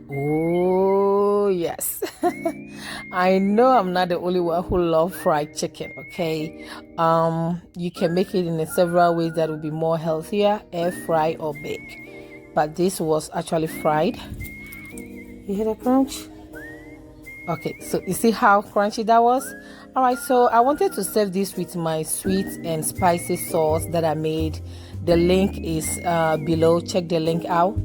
Oh, yes. I know I'm not the only one who love fried chicken, okay? You can make it in several ways that will be more healthier, air fry or bake. But this was actually fried. You hear the crunch? Okay, so you see how crunchy that was? All right, so I wanted to serve this with my sweet and spicy sauce that I made. The link is below. Check the link out.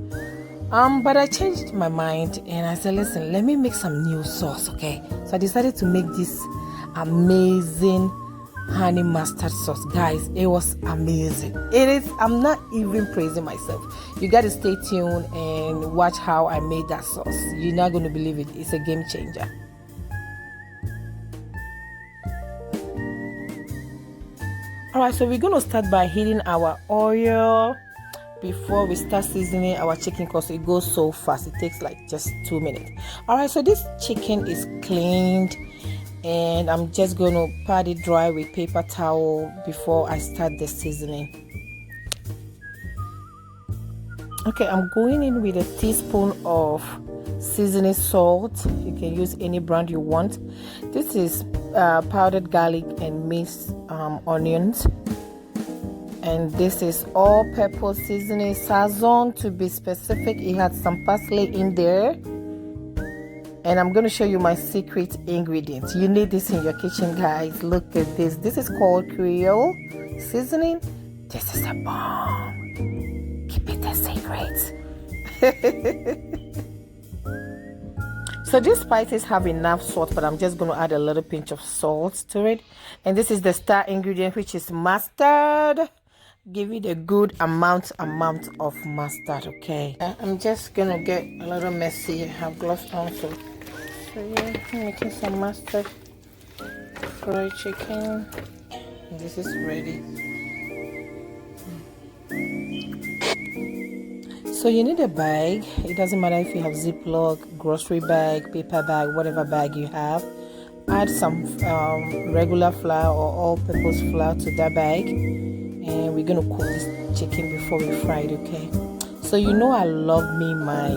But I changed my mind and I said, listen, let me make some new sauce, okay? So I decided to make this amazing honey mustard sauce. Guys, it was amazing. It is, I'm not even praising myself. You got to stay tuned and watch how I made that sauce. You're not going to believe it. It's a game changer. All right, so we're going to start by heating our oil before we start seasoning our chicken because it goes so fast. It takes like just 2 minutes. All right, so this chicken is cleaned and I'm just going to pat it dry with paper towel before I start the seasoning. Okay, I'm going in with a teaspoon of seasoning salt. You can use any brand you want. This is powdered garlic and minced onions. And this is all-purpose seasoning, Sazon to be specific. It had some parsley in there. And I'm going to show you my secret ingredients. You need this in your kitchen, guys. Look at this. This is called Creole seasoning. This is a bomb. Keep it a secret. So these spices have enough salt, but I'm just going to add a little pinch of salt to it. And this is the star ingredient, which is mustard. Give it a good amount of mustard, okay? I'm just gonna get a little messy. I have gloves on, so yeah, I'm making some mustard fried chicken. This is ready. So you need a bag. It doesn't matter if you have Ziploc, grocery bag, paper bag, whatever bag you have. Add some regular flour or all-purpose flour to that bag. And we're gonna cook this chicken before we fry it, okay? So you know I love me my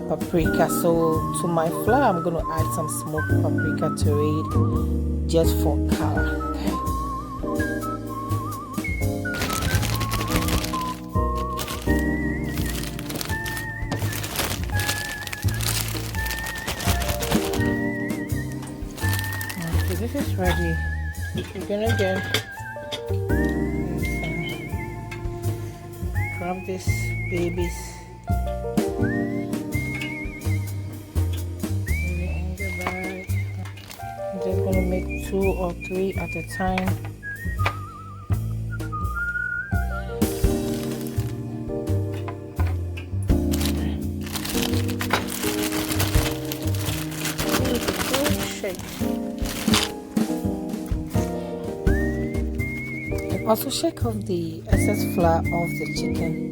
paprika, so to my flour I'm gonna add some smoked paprika to it just for color, okay? Okay, this is ready. We're gonna get grab these babies in the bag. I'm just gonna make 2 or 3 at a time. Also shake off the excess flour of the chicken.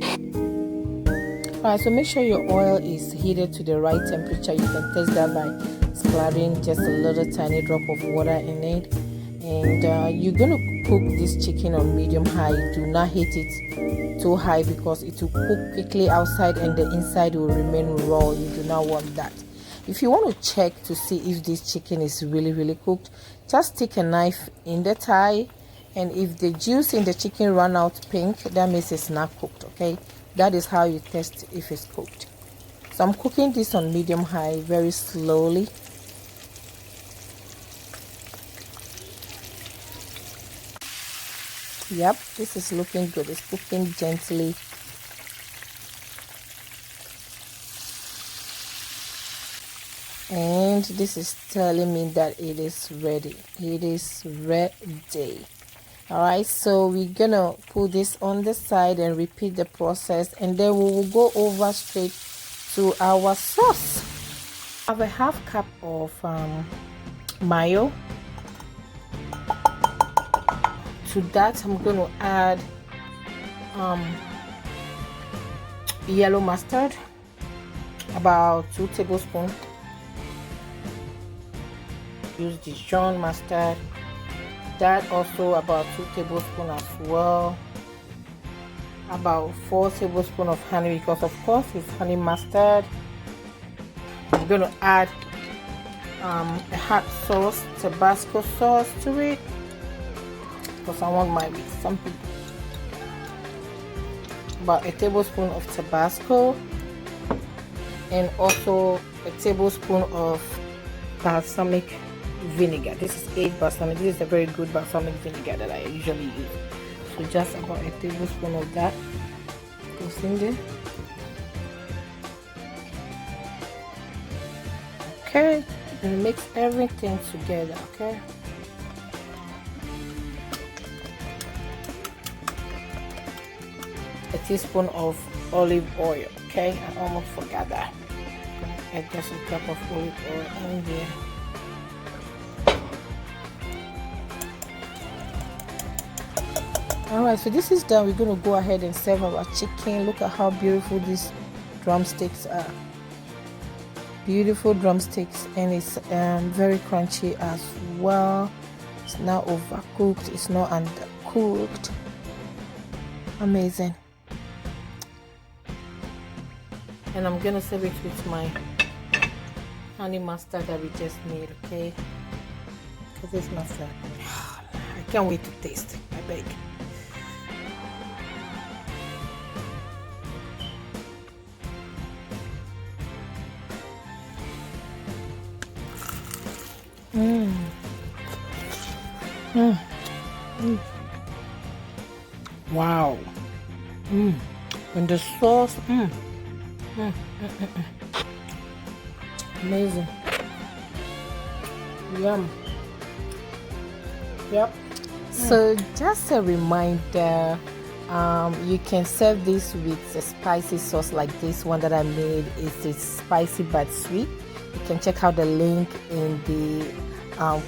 Alright, so make sure your oil is heated to the right temperature. You can test that by splattering just a little tiny drop of water in it. And you're gonna cook this chicken on medium high. Do not heat it too high because it will cook quickly outside and the inside will remain raw. You do not want that. If you want to check to see if this chicken is really cooked, just stick a knife in the thigh. And if the juice in the chicken run out pink, that means it's not cooked, okay? That is how you test if it's cooked. So I'm cooking this on medium high very slowly. Yep, this is looking good. It's cooking gently. And this is telling me that it is ready. It is ready. Alright, so we're gonna put this on the side and repeat the process, and then we will go over straight to our sauce. I have a half cup of mayo. To that I'm going to add yellow mustard, about 2 tablespoons. Use Dijon mustard. That also about 2 tablespoons as well. About 4 tablespoons of honey, because of course it's honey mustard. I'm going to add a hot sauce, Tabasco sauce to it, because I want mine with some people. About a tablespoon of Tabasco, and also a tablespoon of balsamic vinegar. This is aged balsamic. This is a very good balsamic vinegar that I usually use. So just about a tablespoon of that goes in there. Okay, and mix everything together. Okay. A teaspoon of olive oil. Okay, I almost forgot that. Add just a cup of olive oil in here. Alright, so this is done. We're going to go ahead and serve our chicken. Look at how beautiful these drumsticks are. Beautiful drumsticks, and it's very crunchy as well. It's not overcooked, it's not undercooked. Amazing. And I'm going to serve it with my honey mustard that we just made, okay? Because this mustard, I can't wait to taste it, I beg. Wow. And the sauce, amazing. Yum. Yep. So just a reminder, you can serve this with a spicy sauce like this one that I made. It's spicy but sweet. You can check out the link in the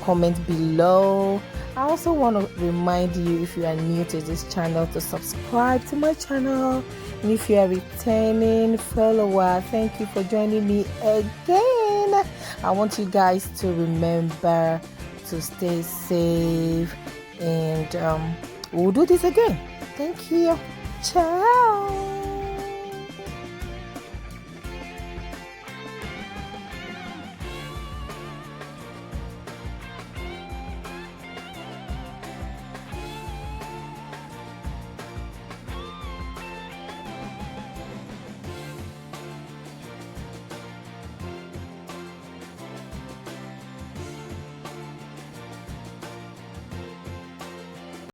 comment below. I also want to remind you, if you are new to this channel, to subscribe to my channel. And if you are a returning follower, thank you for joining me again. I want you guys to remember to stay safe, and we'll do this again. Thank you. Ciao.